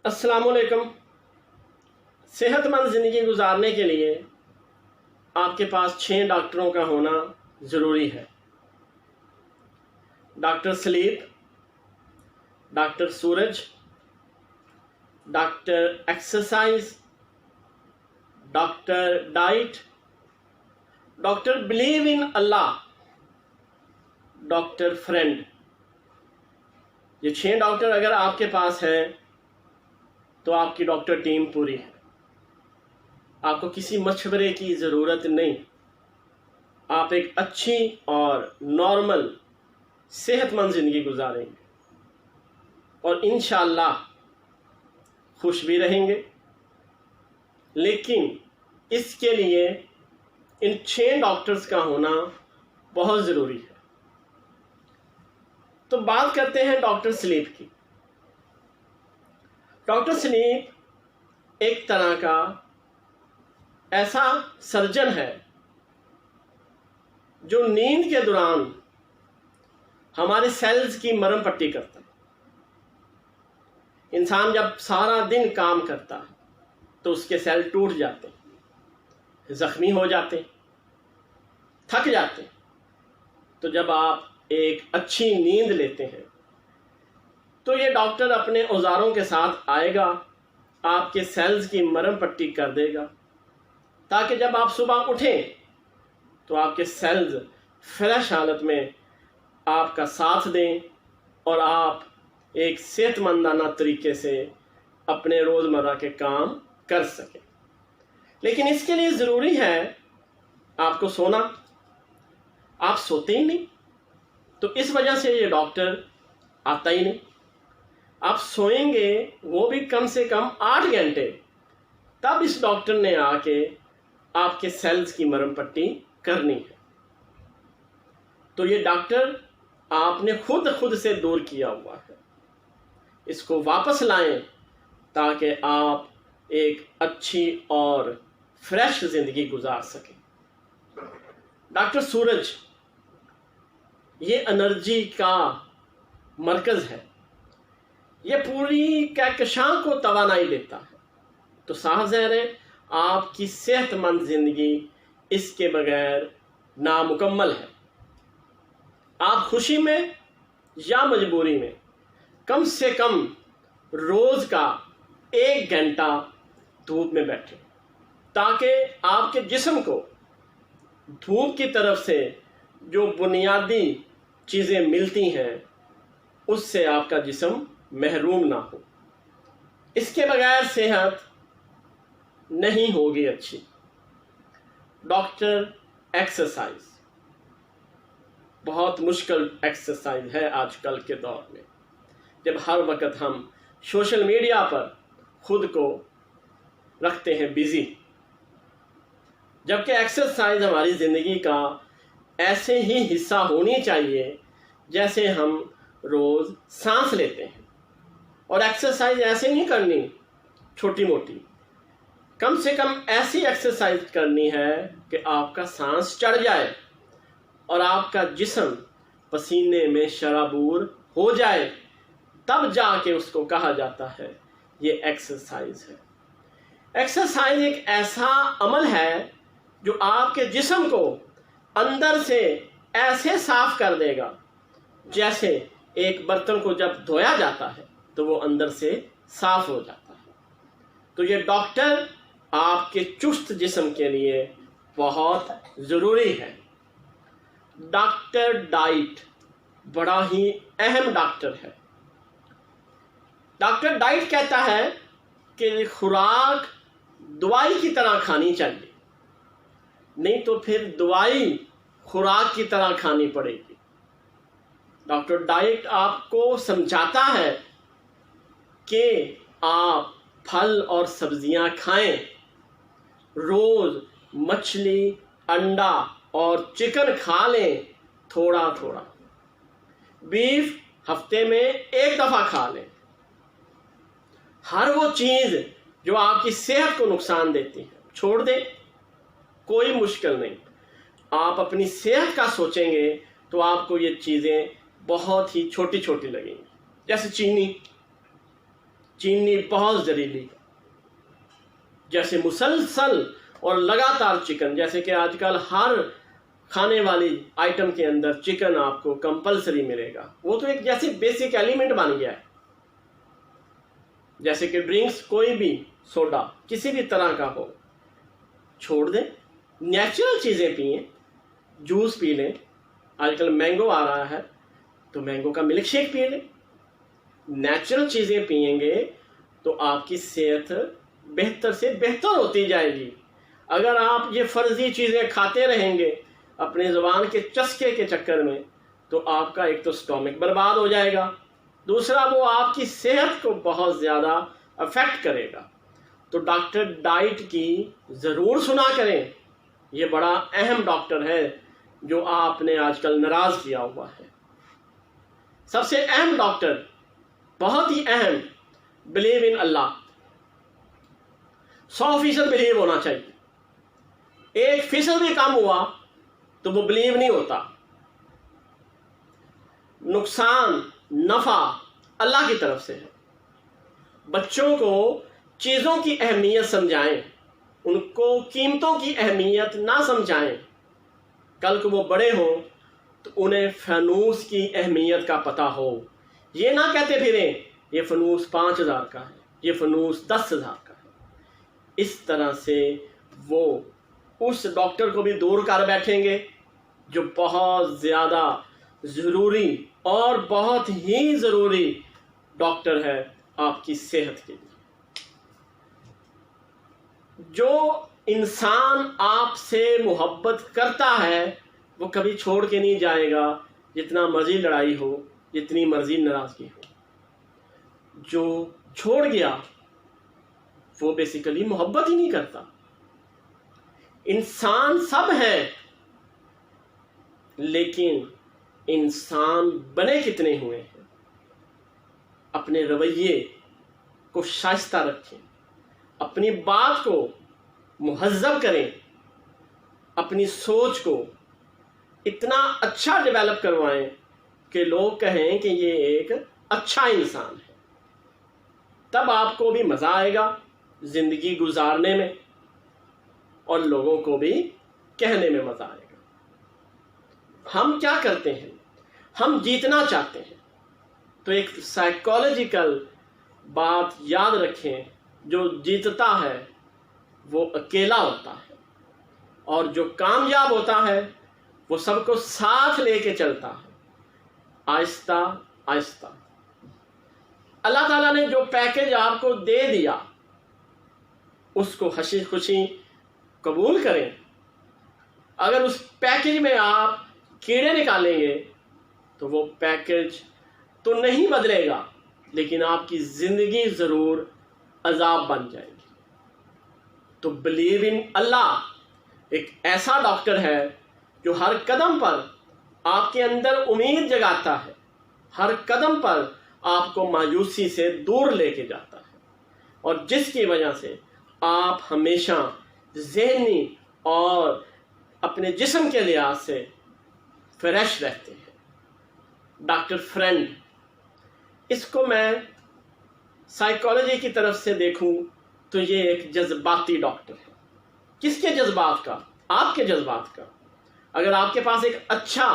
السلام علیکم۔ صحت مند زندگی گزارنے کے لیے آپ کے پاس 6 ڈاکٹروں کا ہونا ضروری ہے۔ ڈاکٹر سلیپ، ڈاکٹر سورج، doctor exercise, doctor diet, doctor believe in Allah, doctor friend. یہ 6 ڈاکٹر اگر آپ کے پاس ہیں تو آپ کی ڈاکٹر ٹیم پوری ہے۔ آپ کو کسی مشورے کی ضرورت نہیں۔ آپ ایک اچھی اور نارمل صحت مند زندگی گزاریں گے اور انشاءاللہ خوش بھی رہیں گے۔ لیکن اس کے لیے ان 6 ڈاکٹرز کا ہونا بہت ضروری ہے۔ تو بات کرتے ہیں ڈاکٹر سلیپ کی۔ ڈاکٹر سلیپ ایک طرح کا ایسا سرجن ہے جو نیند کے دوران ہمارے سیلز کی مرہم پٹی کرتا ہے۔ انسان جب سارا دن کام کرتا ہے تو اس کے سیل ٹوٹ جاتے ہیں، زخمی ہو جاتے ہیں، تھک جاتے ہیں۔ تو جب آپ ایک اچھی نیند لیتے ہیں تو یہ ڈاکٹر اپنے اوزاروں کے ساتھ آئے گا، آپ کے سیلز کی مرہم پٹی کر دے گا، تاکہ جب آپ صبح اٹھیں تو آپ کے سیلز فریش حالت میں آپ کا ساتھ دیں اور آپ ایک صحت مندانہ طریقے سے اپنے روزمرہ کے کام کر سکیں۔ لیکن اس کے لیے ضروری ہے آپ کو سونا۔ آپ سوتے ہی نہیں، تو اس وجہ سے یہ ڈاکٹر آتا ہی نہیں۔ آپ سوئیں گے وہ بھی کم سے کم 8 گھنٹے، تب اس ڈاکٹر نے آ کے آپ کے سیلز کی مرہم پٹی کرنی ہے۔ تو یہ ڈاکٹر آپ نے خود سے دور کیا ہوا ہے۔ اس کو واپس لائیں تاکہ آپ ایک اچھی اور فریش زندگی گزار سکیں۔ ڈاکٹر سورج یہ انرجی کا مرکز ہے، یہ پوری کہکشاں کو توانائی دیتا ہے۔ تو صاف ظاہر ہے آپ کی صحت مند زندگی اس کے بغیر نامکمل ہے۔ آپ خوشی میں یا مجبوری میں کم سے کم روز کا 1 گھنٹہ دھوپ میں بیٹھیں، تاکہ آپ کے جسم کو دھوپ کی طرف سے جو بنیادی چیزیں ملتی ہیں اس سے آپ کا جسم محروم نہ ہو۔ اس کے بغیر صحت نہیں ہوگی اچھی۔ ڈاکٹر ایکسرسائز بہت مشکل ایکسرسائز ہے آج کل کے دور میں، جب ہر وقت ہم سوشل میڈیا پر خود کو رکھتے ہیں بزی، جبکہ ایکسرسائز ہماری زندگی کا ایسے ہی حصہ ہونی چاہیے جیسے ہم روز سانس لیتے ہیں۔ اور ایکسرسائز ایسے نہیں کرنی چھوٹی موٹی، کم سے کم ایسی ایکسرسائز کرنی ہے کہ آپ کا سانس چڑھ جائے اور آپ کا جسم پسینے میں شرابور ہو جائے، تب جا کے اس کو کہا جاتا ہے یہ ایکسرسائز ہے۔ ایکسرسائز ایک ایسا عمل ہے جو آپ کے جسم کو اندر سے ایسے صاف کر دے گا جیسے ایک برتن کو جب دھویا جاتا ہے تو وہ اندر سے صاف ہو جاتا ہے۔ تو یہ ڈاکٹر آپ کے چست جسم کے لیے بہت ضروری ہے۔ ڈاکٹر ڈائٹ بڑا ہی اہم ڈاکٹر ہے۔ ڈاکٹر ڈائٹ کہتا ہے کہ خوراک دوائی کی طرح کھانی چاہیے، نہیں تو پھر دوائی خوراک کی طرح کھانی پڑے گی۔ ڈاکٹر ڈائٹ آپ کو سمجھاتا ہے کہ آپ پھل اور سبزیاں کھائیں، روز مچھلی، انڈا اور چکن کھا لیں تھوڑا تھوڑا، بیف ہفتے میں 1 دفعہ کھا لیں۔ ہر وہ چیز جو آپ کی صحت کو نقصان دیتی ہے چھوڑ دیں، کوئی مشکل نہیں۔ آپ اپنی صحت کا سوچیں گے تو آپ کو یہ چیزیں بہت ہی چھوٹی چھوٹی لگیں گی، جیسے چینی، چینی بہت زہریلی، جیسے مسلسل اور لگاتار چکن، جیسے کہ آج کل ہر کھانے والی آئٹم کے اندر چکن آپ کو کمپلسری ملے گا، وہ تو ایک جیسے بیسک ایلیمنٹ بن گیا ہے. جیسے کہ ڈرنکس، کوئی بھی سوڈا کسی بھی طرح کا ہو چھوڑ دیں، نیچرل چیزیں پئیں، جوس پی لیں. آج کل مینگو آ رہا ہے تو مینگو کا ملک شیک پی لیں. نیچرل چیزیں پئیں گے تو آپ کی صحت بہتر سے بہتر ہوتی جائے گی. اگر آپ یہ فرضی چیزیں کھاتے رہیں گے اپنی زبان کے چسکے کے چکر میں تو آپ کا ایک تو سٹومک برباد ہو جائے گا، دوسرا وہ آپ کی صحت کو بہت زیادہ افیکٹ کرے گا. تو ڈاکٹر ڈائٹ کی ضرور سنا کریں، یہ بڑا اہم ڈاکٹر ہے جو آپ نے آج کل ناراض کیا ہوا ہے. سب سے اہم ڈاکٹر، بہت ہی اہم، بلیو ان اللہ. 100% بلیو ہونا چاہیے. 1% بھی کم ہوا تو وہ بلیو نہیں ہوتا. نقصان نفع اللہ کی طرف سے ہے. بچوں کو چیزوں کی اہمیت سمجھائیں، ان کو قیمتوں کی اہمیت نہ سمجھائیں. کل کو وہ بڑے ہوں تو انہیں فانوس کی اہمیت کا پتہ ہو. یہ نہ کہتے پھریں یہ فانوس 5000 کا ہے، یہ فانوس 10,000 کا ہے. اس طرح سے وہ اس ڈاکٹر کو بھی دور کر بیٹھیں گے جو بہت زیادہ ضروری اور بہت ہی ضروری ڈاکٹر ہے آپ کی صحت کے لیے. جو انسان آپ سے محبت کرتا ہے وہ کبھی چھوڑ کے نہیں جائے گا، جتنا مرضی لڑائی ہو، جتنی مرضی ناراضگی ہو. جو چھوڑ گیا وہ بیسیکلی محبت ہی نہیں کرتا. انسان سب ہیں لیکن انسان بنے کتنے ہوئے ہیں. اپنے رویے کو شائستہ رکھیں، اپنی بات کو مہذب کریں، اپنی سوچ کو اتنا اچھا ڈیولپ کروائیں کہ لوگ کہیں کہ یہ ایک اچھا انسان ہے. تب آپ کو بھی مزہ آئے گا زندگی گزارنے میں اور لوگوں کو بھی کہنے میں مزہ آئے گا. ہم کیا کرتے ہیں؟ ہم جیتنا چاہتے ہیں تو ایک سائیکالوجیکل بات یاد رکھیں، جو جیتتا ہے وہ اکیلا ہوتا ہے اور جو کامیاب ہوتا ہے وہ سب کو ساتھ لے کے چلتا ہے، آہستہ آہستہ. اللہ تعالیٰ نے جو پیکج آپ کو دے دیا اس کو ہنسی خوشی قبول کریں. اگر اس پیکج میں آپ کیڑے نکالیں گے تو وہ پیکج تو نہیں بدلے گا لیکن آپ کی زندگی ضرور عذاب بن جائے گی. تو بلیو ان اللہ ایک ایسا ڈاکٹر ہے جو ہر قدم پر آپ کے اندر امید جگاتا ہے، ہر قدم پر آپ کو مایوسی سے دور لے کے جاتا ہے، اور جس کی وجہ سے آپ ہمیشہ ذہنی اور اپنے جسم کے لحاظ سے فریش رہتے ہیں. ڈاکٹر فرینڈ، اس کو میں سائیکالوجی کی طرف سے دیکھوں تو یہ ایک جذباتی ڈاکٹر ہے. کس کے جذبات کا؟ آپ کے جذبات کا. اگر آپ کے پاس ایک اچھا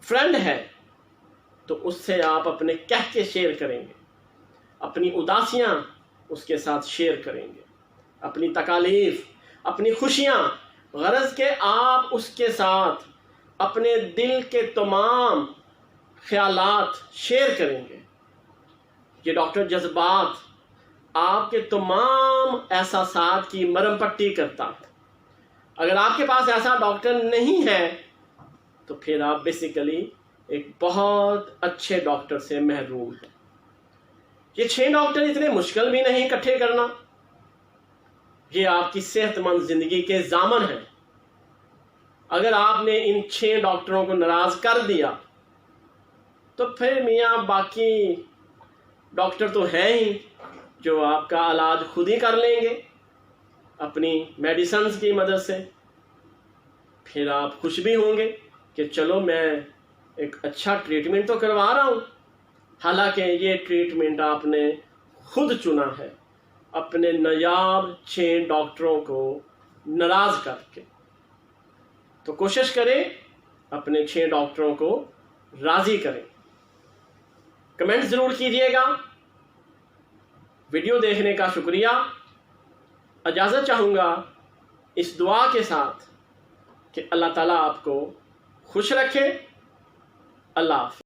فرینڈ ہے تو اس سے آپ اپنے کہہ کے شیئر کریں گے، اپنی اداسیاں اس کے ساتھ شیئر کریں گے، اپنی تکالیف، اپنی خوشیاں، غرض کہ آپ اس کے ساتھ اپنے دل کے تمام خیالات شیئر کریں گے. یہ ڈاکٹر جذبات آپ کے تمام احساسات کی مرہم پٹی کرتا ہے. اگر آپ کے پاس ایسا ڈاکٹر نہیں ہے تو پھر آپ بیسیکلی ایک بہت اچھے ڈاکٹر سے محروم ہیں. یہ 6 ڈاکٹر اتنے مشکل بھی نہیں اکٹھے کرنا. یہ آپ کی صحت مند زندگی کے ضامن ہیں. اگر آپ نے ان 6 ڈاکٹروں کو ناراض کر دیا تو پھر میاں باقی ڈاکٹر تو ہیں ہی جو آپ کا علاج خود ہی کر لیں گے اپنی میڈیسنز کی مدد سے. پھر آپ خوش بھی ہوں گے کہ چلو میں ایک اچھا ٹریٹمنٹ تو کروا رہا ہوں، حالانکہ یہ ٹریٹمنٹ آپ نے خود چنا ہے اپنے نایاب 6 ڈاکٹروں کو ناراض کر کے۔ تو کوشش کریں اپنے 6 ڈاکٹروں کو راضی کریں۔ کمنٹ ضرور کیجیے گا۔ ویڈیو دیکھنے کا شکریہ۔ اجازت چاہوں گا اس دعا کے ساتھ کہ اللہ تعالیٰ آپ کو خوش رکھے۔ اللہ حافظ۔